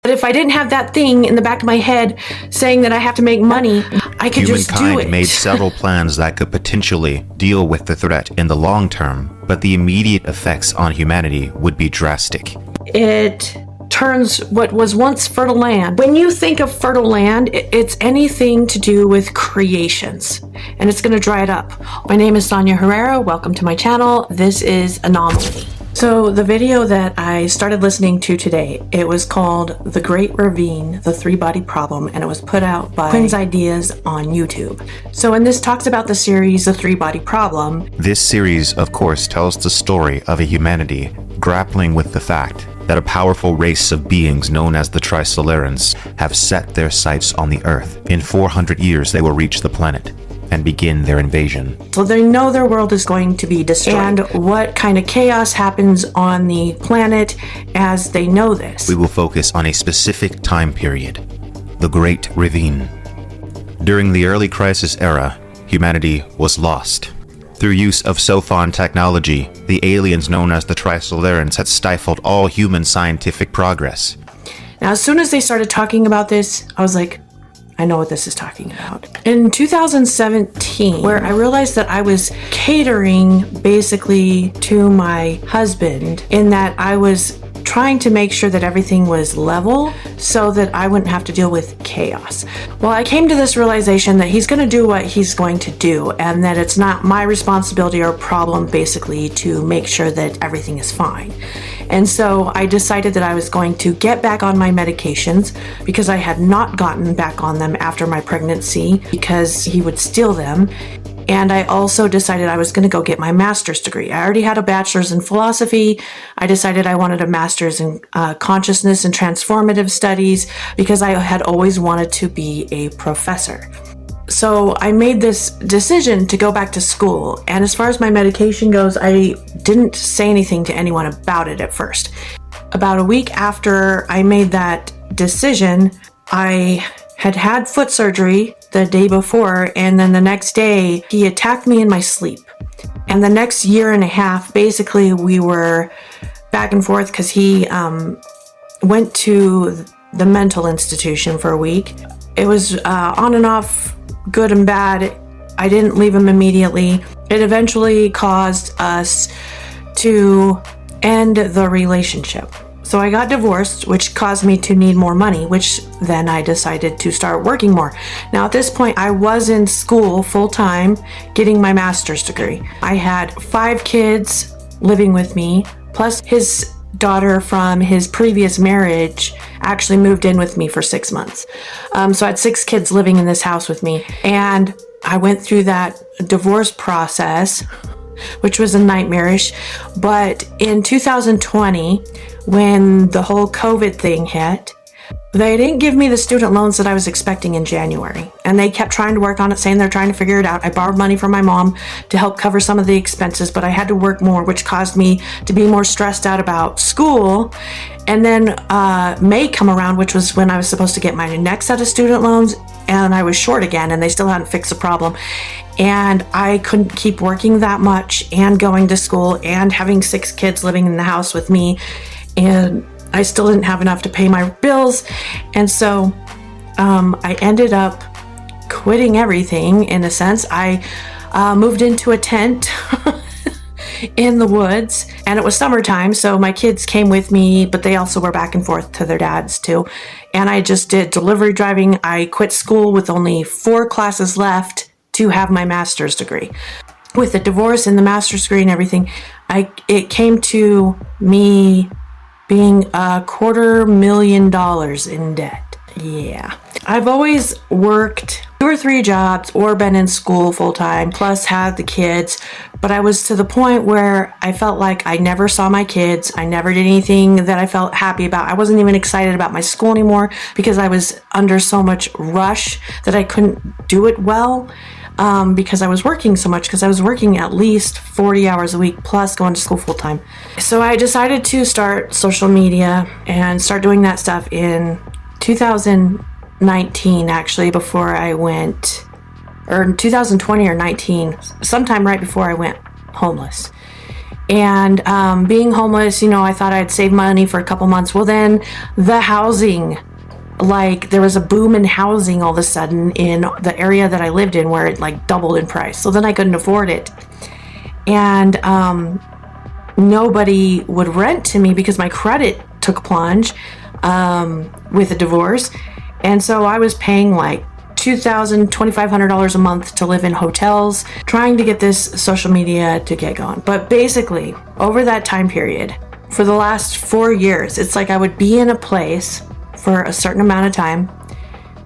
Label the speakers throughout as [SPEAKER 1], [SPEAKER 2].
[SPEAKER 1] But if I didn't have that thing in the back of my head saying that I have to make money, I could just do it.
[SPEAKER 2] Humankind made several plans that could potentially deal with the threat in the long term, but the immediate effects on humanity would be drastic.
[SPEAKER 1] It turns what was once fertile land. When you think of fertile land, it's anything to do with creations, and it's going to dry it up. My name is Sonia Herrera. Welcome to my channel. This is Anomaly. So the video that I started listening to today, it was called The Great Ravine, the Three-Body Problem, and it was put out by Quinn's Ideas on YouTube. So in this talks about the series, The Three-Body Problem.
[SPEAKER 2] This series, of course, tells the story of a humanity grappling with the fact that a powerful race of beings known as the Trisolarans have set their sights on the Earth. In 400 years, they will reach the planet and begin their invasion.
[SPEAKER 1] So they know their world is going to be destroyed. And what kind of chaos happens on the planet as they know this?
[SPEAKER 2] We will focus on a specific time period, the Great Ravine. During the early Crisis era, humanity was lost. Through use of Sophon technology, the aliens known as the Trisolarans had stifled all human scientific progress.
[SPEAKER 1] Now, as soon as they started talking about this, I was like, I know what this is talking about. In 2017, where I realized that I was catering basically to my husband in that I was trying to make sure that everything was level so that I wouldn't have to deal with chaos. Well, I came to this realization that he's going to do what he's going to do and that it's not my responsibility or problem basically to make sure that everything is fine. And so I decided that I was going to get back on my medications because I had not gotten back on them after my pregnancy because he would steal them. And I also decided I was going to go get my master's degree. I already had a bachelor's in philosophy. I decided I wanted a master's in consciousness and transformative studies because I had always wanted to be a professor. So I made this decision to go back to school. And as far as my medication goes, I didn't say anything to anyone about it at first. About a week after I made that decision, I had foot surgery the day before, and then the next day he attacked me in my sleep. And the next year and a half, basically we were back and forth because he went to the mental institution for a week. It was on and off, good and bad. I didn't leave him immediately. It eventually caused us to end the relationship. So I got divorced, which caused me to need more money, which then I decided to start working more. Now at this point, I was in school full-time getting my master's degree. I had 5 kids living with me, plus his daughter from his previous marriage actually moved in with me for 6 months. So I had 6 kids living in this house with me. And I went through that divorce process, which was a nightmarish. But in 2020, when the whole COVID thing hit, they didn't give me the student loans that I was expecting in January. And they kept trying to work on it, saying they're trying to figure it out. I borrowed money from my mom to help cover some of the expenses, but I had to work more, which caused me to be more stressed out about school. And then May come around, which was when I was supposed to get my next set of student loans, and I was short again, and they still hadn't fixed the problem. And I couldn't keep working that much and going to school and having 6 kids living in the house with me. And I still didn't have enough to pay my bills. And so I ended up quitting everything in a sense. I moved into a tent in the woods, and it was summertime. So my kids came with me, but they also were back and forth to their dads too. And I just did delivery driving. I quit school with only 4 classes left to have my master's degree. With the divorce and the master's degree and everything, it came to me being $250,000 in debt. Yeah. I've always worked 2 or 3 jobs or been in school full time, plus had the kids. But I was to the point where I felt like I never saw my kids. I never did anything that I felt happy about. I wasn't even excited about my school anymore because I was under so much rush that I couldn't do it well. Because I was working so much, because I was working at least 40 hours a week plus going to school full time. So I decided to start social media and start doing that stuff in 2019, actually, before I went, or in 2020 or 19, sometime right before I went homeless. And being homeless, I thought I'd save money for a couple months. Well, then the housing, like there was a boom in housing all of a sudden in the area that I lived in where it like doubled in price. So then I couldn't afford it. And nobody would rent to me because my credit took a plunge with a divorce. And so I was paying like $2,000, $2,500 a month to live in hotels, trying to get this social media to get going. But basically, over that time period, for the last 4 years, it's like I would be in a place for a certain amount of time.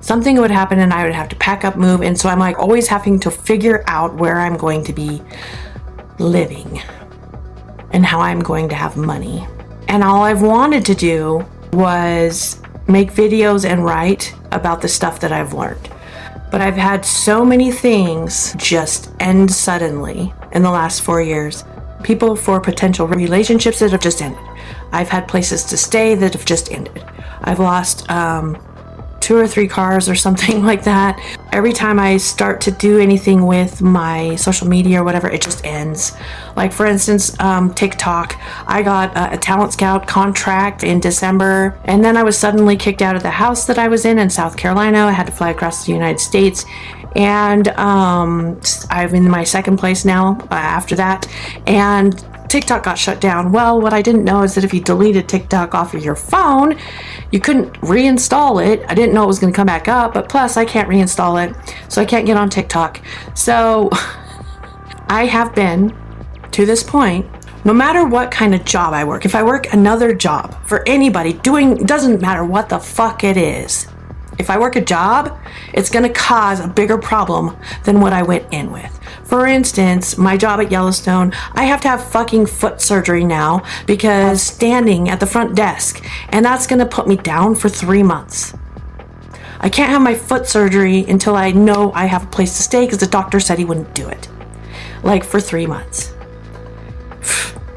[SPEAKER 1] Something would happen and I would have to pack up, move. And so I'm like always having to figure out where I'm going to be living and how I'm going to have money. And all I've wanted to do was make videos and write about the stuff that I've learned. But I've had so many things just end suddenly in the last 4 years. People for potential relationships that have just ended. I've had places to stay that have just ended. I've lost 2 or 3 cars or something like that. Every time I start to do anything with my social media or whatever, it just ends. Like for instance, TikTok. I got a Talent Scout contract in December, and then I was suddenly kicked out of the house that I was in South Carolina. I had to fly across the United States, and I'm in my second place now after that, and TikTok got shut down. Well, what I didn't know is that if you deleted TikTok off of your phone, you couldn't reinstall it. I didn't know it was going to come back up, but plus I can't reinstall it, so I can't get on TikTok. So I have been, to this point, no matter what kind of job I work, if I work another job for anybody, doesn't matter what the fuck it is. If I work a job, it's going to cause a bigger problem than what I went in with. For instance, my job at Yellowstone, I have to have fucking foot surgery now because standing at the front desk, and that's going to put me down for 3 months. I can't have my foot surgery until I know I have a place to stay because the doctor said he wouldn't do it. Like for 3 months.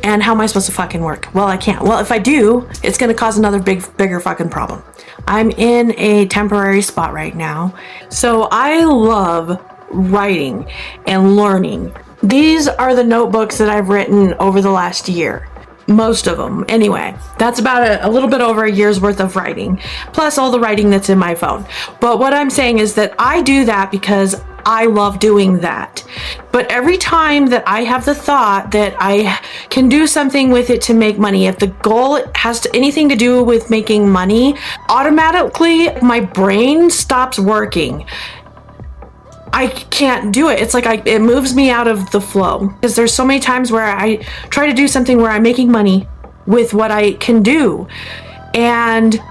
[SPEAKER 1] And how am I supposed to fucking work? Well, I can't. Well, if I do, it's going to cause another bigger fucking problem. I'm in a temporary spot right now. So I love writing and learning. These are the notebooks that I've written over the last year. Most of them. Anyway, that's about a little bit over a year's worth of writing, plus all the writing that's in my phone. But what I'm saying is that I do that because I love doing that. But every time that I have the thought that I can do something with it to make money, if the goal has anything to do with making money, automatically my brain stops working. I can't do it. It's like it moves me out of the flow. Because there's so many times where I try to do something where I'm making money with what I can do. And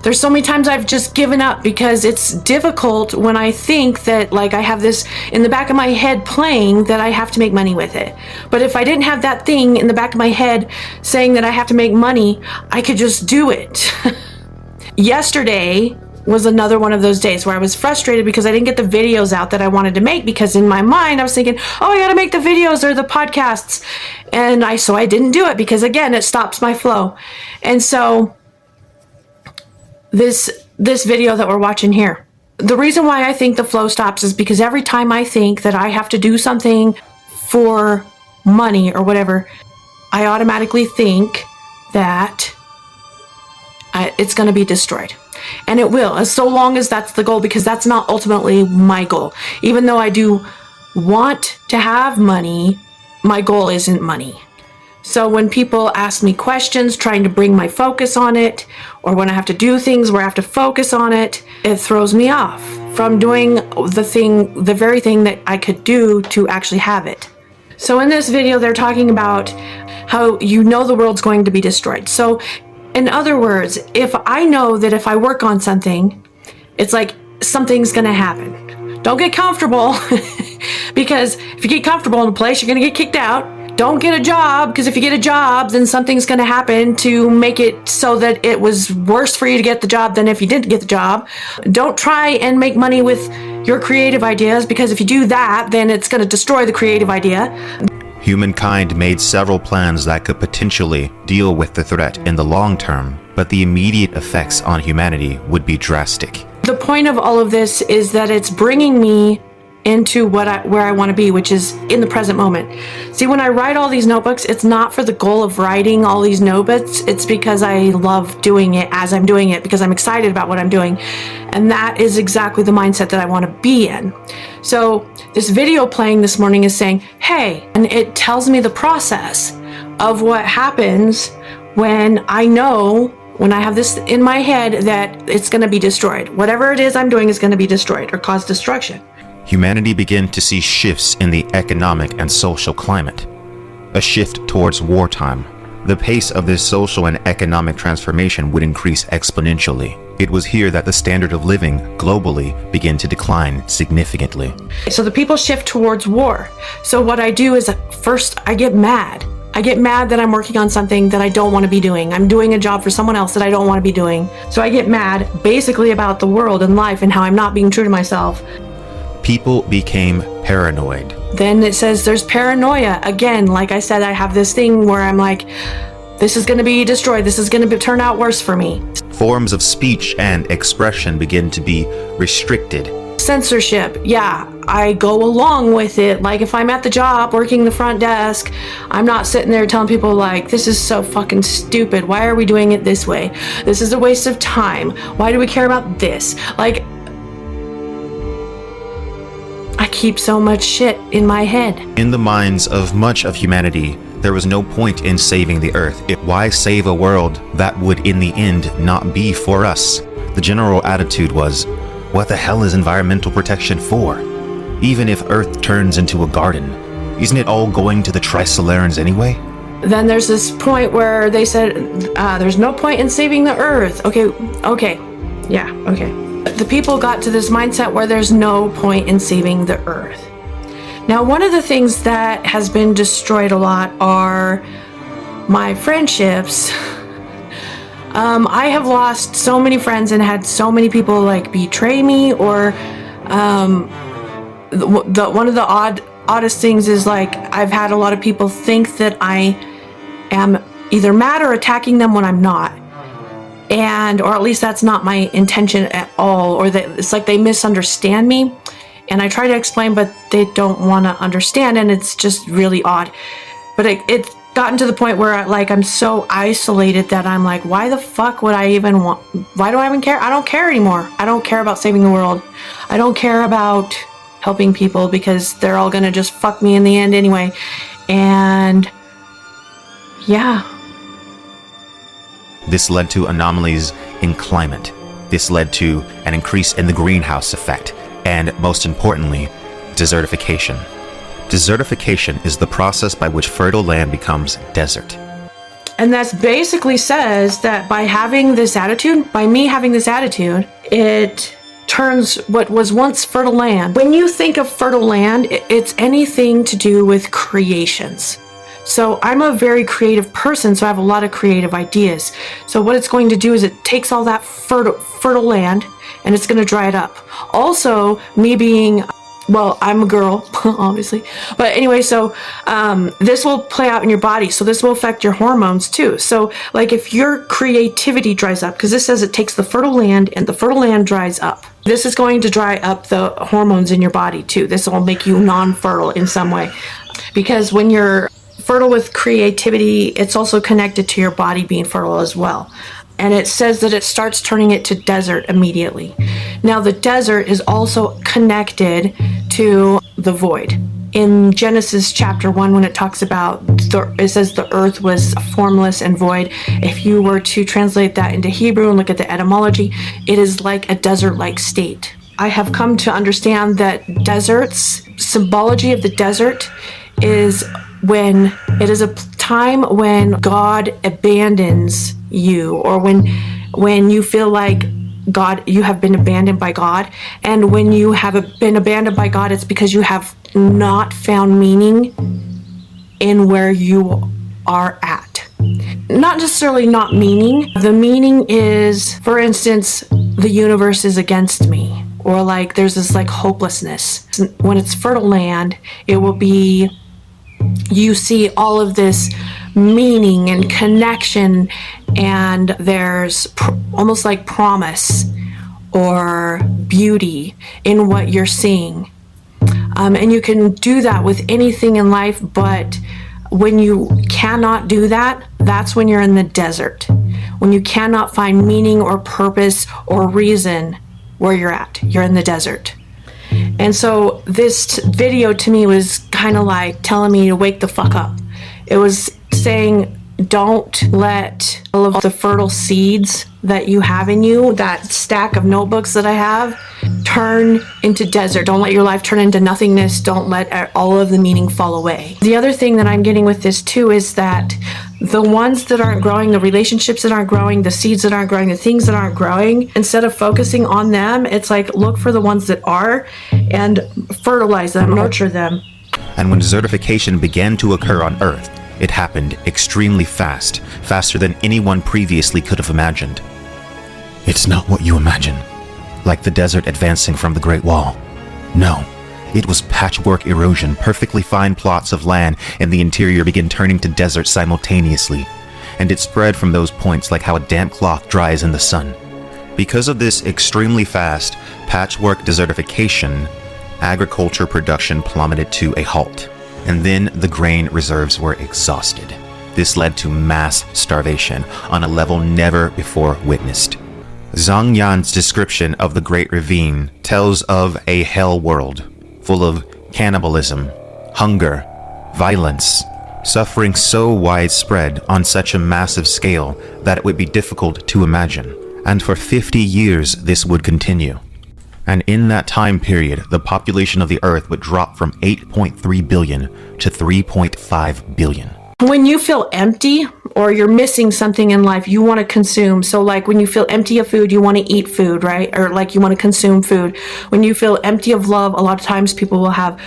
[SPEAKER 1] there's so many times I've just given up because it's difficult when I think that like I have this in the back of my head playing that I have to make money with it. But if I didn't have that thing in the back of my head saying that I have to make money, I could just do it. Yesterday was another one of those days where I was frustrated because I didn't get the videos out that I wanted to make, because in my mind I was thinking, oh, I gotta make the videos or the podcasts. And so I didn't do it because again, it stops my flow. And so this video that we're watching here, the reason why I think the flow stops is because every time I think that I have to do something for money or whatever, I automatically think that it's going to be destroyed. And it will, as so long as that's the goal, because that's not ultimately my goal. Even though I do want to have money, my goal isn't money. So when people ask me questions, trying to bring my focus on it, or when I have to do things where I have to focus on it, it throws me off from doing the very thing that I could do to actually have it. So in this video, they're talking about how the world's going to be destroyed. So in other words, if I know that if I work on something, it's like something's going to happen. Don't get comfortable because if you get comfortable in a place, you're going to get kicked out. Don't get a job, because if you get a job, then something's going to happen to make it so that it was worse for you to get the job than if you didn't get the job. Don't try and make money with your creative ideas, because if you do that, then it's going to destroy the creative idea.
[SPEAKER 2] Humankind made several plans that could potentially deal with the threat in the long term, but the immediate effects on humanity would be drastic.
[SPEAKER 1] The point of all of this is that it's bringing me into where I want to be, which is in the present moment. See, when I write all these notebooks, it's not for the goal of writing all these notebooks. It's because I love doing it as I'm doing it, because I'm excited about what I'm doing. And that is exactly the mindset that I want to be in. So this video playing this morning is saying, hey, and it tells me the process of what happens when I know, when I have this in my head, that it's going to be destroyed. Whatever it is I'm doing is going to be destroyed or cause destruction.
[SPEAKER 2] Humanity began to see shifts in the economic and social climate. A shift towards wartime. The pace of this social and economic transformation would increase exponentially. It was here that the standard of living globally began to decline significantly.
[SPEAKER 1] So the people shift towards war. So what I do is, first I get mad. I get mad that I'm working on something that I don't want to be doing. I'm doing a job for someone else that I don't want to be doing. So I get mad basically about the world and life and how I'm not being true to myself.
[SPEAKER 2] People became paranoid.
[SPEAKER 1] Then it says there's paranoia. Again, like I said, I have this thing where I'm like, this is going to be destroyed. This is going to turn out worse for me.
[SPEAKER 2] Forms of speech and expression begin to be restricted.
[SPEAKER 1] Censorship. Yeah, I go along with it. Like if I'm at the job working the front desk, I'm not sitting there telling people like, this is so fucking stupid. Why are we doing it this way? This is a waste of time. Why do we care about this? Like, I keep so much shit in my head.
[SPEAKER 2] In the minds of much of humanity, there was no point in saving the earth. Why save a world that would in the end not be for us? The general attitude was, what the hell is environmental protection for? Even if Earth turns into a garden, isn't it all going to the Trisolarans anyway?
[SPEAKER 1] Then there's this point where they said, there's no point in saving the Earth. Okay. The people got to this mindset where there's no point in saving the Earth. Now, one of the things that has been destroyed a lot are my friendships. I have lost so many friends and had so many people like betray me, or one of the oddest things is like I've had a lot of people think that I am either mad or attacking them when I'm not, or at least that's not my intention at all, or that it's like they misunderstand me, and I try to explain but they don't want to understand, and it's just really odd. But it's gotten to the point where I'm so isolated that I'm like, why the fuck would I even want, why do I even care? I don't care anymore. I don't care about saving the world. I don't care about helping people because they're all gonna just fuck me in the end anyway. And yeah.
[SPEAKER 2] This led to anomalies in climate. This led to an increase in the greenhouse effect, and most importantly, desertification. Desertification is the process by which fertile land becomes desert.
[SPEAKER 1] And that basically says that by having this attitude, by me having this attitude, it turns what was once fertile land. When you think of fertile land, it's anything to do with creations. So I'm a very creative person, so I have a lot of creative ideas. So what it's going to do is it takes all that fertile land and it's going to dry it up. Also, me being, well, I'm a girl, obviously. But anyway, so this will play out in your body. So this will affect your hormones too. So like if your creativity dries up, because this says it takes the fertile land and the fertile land dries up. This is going to dry up the hormones in your body too. This will make you non-fertile in some way. Because when you're fertile with creativity, it's also connected to your body being fertile as well. And it says that it starts turning it to desert immediately. Now the desert is also connected to the void. In Genesis chapter 1, when it talks about, it says the earth was formless and void. If you were to translate that into Hebrew and look at the etymology, it is like a desert-like state. I have come to understand that deserts, symbology of the desert is when it is a time when God abandons you, or when you feel like you have been abandoned by God. And when you have been abandoned by God, it's because you have not found meaning in where you are at. Not necessarily not meaning. The meaning is, for instance, the universe is against me, or like there's this like hopelessness. When it's fertile land, it will be, you see all of this meaning and connection, and there's almost like promise or beauty in what you're seeing. And you can do that with anything in life, but when you cannot do that, that's when you're in the desert. When you cannot find meaning or purpose or reason where you're at, you're in the desert. And so this video to me was kind of like telling me to wake the fuck up. It was saying, don't let all of the fertile seeds that you have in you, that stack of notebooks that I have, turn into desert. Don't let your life turn into nothingness. Don't let all of the meaning fall away. The other thing that I'm getting with this too is that the ones that aren't growing, the relationships that aren't growing, the seeds that aren't growing, the things that aren't growing, instead of focusing on them, it's like look for the ones that are and fertilize them, nurture them.
[SPEAKER 2] And when desertification began to occur on Earth, it happened extremely fast, faster than anyone previously could have imagined. It's not what you imagine, like the desert advancing from the Great Wall. No, it was patchwork erosion. Perfectly fine plots of land in the interior began turning to desert simultaneously, and it spread from those points like how a damp cloth dries in the sun. Because of this extremely fast patchwork desertification, agriculture production plummeted to a halt. And then the grain reserves were exhausted. This led to mass starvation on a level never before witnessed. Zhang Yan's description of the Great Ravine tells of a hell world full of cannibalism, hunger, violence, suffering so widespread on such a massive scale that it would be difficult to imagine. And for 50 years this would continue. And in that time period, the population of the Earth would drop from 8.3 billion to 3.5 billion.
[SPEAKER 1] When you feel empty or you're missing something in life, you want to consume. So like when you feel empty of food, you want to eat food, right? Or like you want to consume food. When you feel empty of love, a lot of times people will have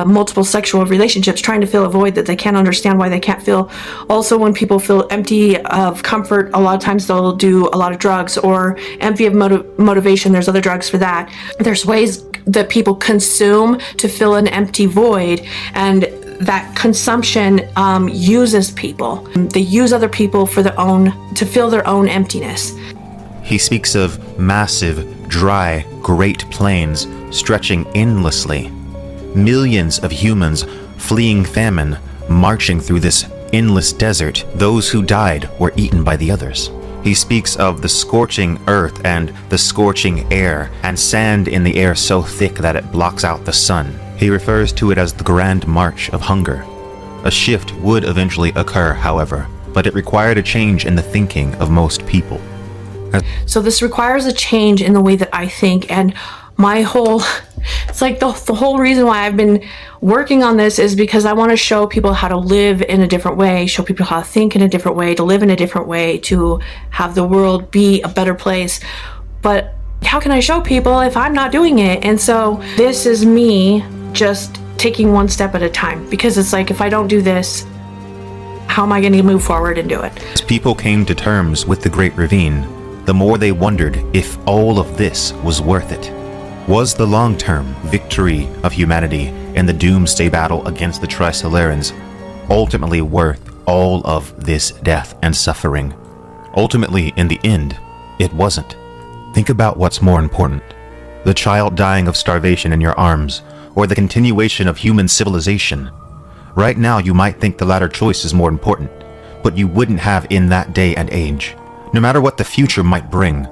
[SPEAKER 1] multiple sexual relationships trying to fill a void that they can't understand why they can't fill. Also, when people feel empty of comfort, a lot of times they'll do a lot of drugs, or empty of motivation. There's other drugs for that. There's ways that people consume to fill an empty void, and that consumption uses people. They use other people for to fill their own emptiness.
[SPEAKER 2] He speaks of massive, dry, great plains stretching endlessly. Millions of humans fleeing famine, marching through this endless desert. Those who died were eaten by the others. He speaks of the scorching earth and the scorching air, and sand in the air so thick that it blocks out the sun. He refers to it as the Grand March of Hunger. A shift would eventually occur, however, but it required a change in the thinking of most people.
[SPEAKER 1] So this requires a change in the way that I think, and it's like the whole reason why I've been working on this is because I want to show people how to live in a different way, show people how to think in a different way, to live in a different way, to have the world be a better place. But how can I show people if I'm not doing it? And so this is me just taking one step at a time, because it's like, if I don't do this, how am I going to move forward and do it?
[SPEAKER 2] As people came to terms with the Great Ravine, the more they wondered if all of this was worth it. Was the long-term victory of humanity in the doomsday battle against the Trisolarans ultimately worth all of this death and suffering? Ultimately, in the end, it wasn't. Think about what's more important: the child dying of starvation in your arms, or the continuation of human civilization. Right now, you might think the latter choice is more important, but you wouldn't have in that day and age. No matter what the future might bring,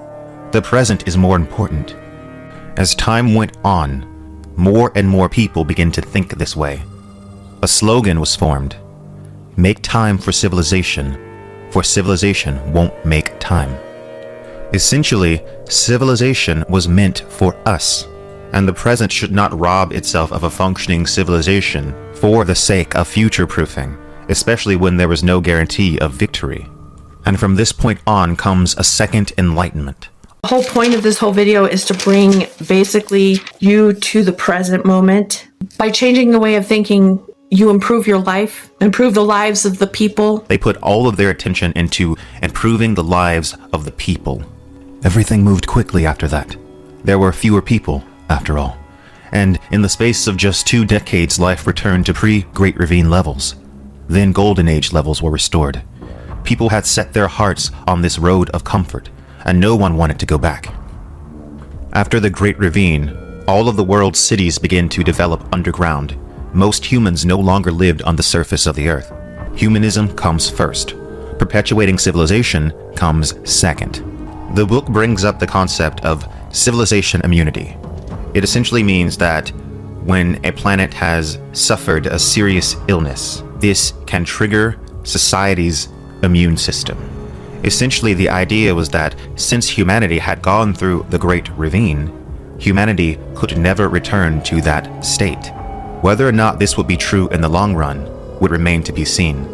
[SPEAKER 2] the present is more important. As time went on, more and more people began to think this way. A slogan was formed: make time for civilization won't make time. Essentially, civilization was meant for us, and the present should not rob itself of a functioning civilization for the sake of future-proofing, especially when there was no guarantee of victory. And from this point on comes a second enlightenment.
[SPEAKER 1] The whole point of this whole video is to bring basically you to the present moment. By changing the way of thinking, you improve your life, improve the lives of the people.
[SPEAKER 2] They put all of their attention into improving the lives of the people. Everything moved quickly after that. There were fewer people, after all. And in the space of just 2 decades, life returned to pre-Great Ravine levels. Then Golden Age levels were restored. People had set their hearts on this road of comfort, and no one wanted to go back. After the Great Ravine, all of the world's cities began to develop underground. Most humans no longer lived on the surface of the earth. Humanism comes first. Perpetuating civilization comes second. The book brings up the concept of civilization immunity. It essentially means that when a planet has suffered a serious illness, this can trigger society's immune system. Essentially, the idea was that since humanity had gone through the Great Ravine, humanity could never return to that state. Whether or not this would be true in the long run would remain to be seen.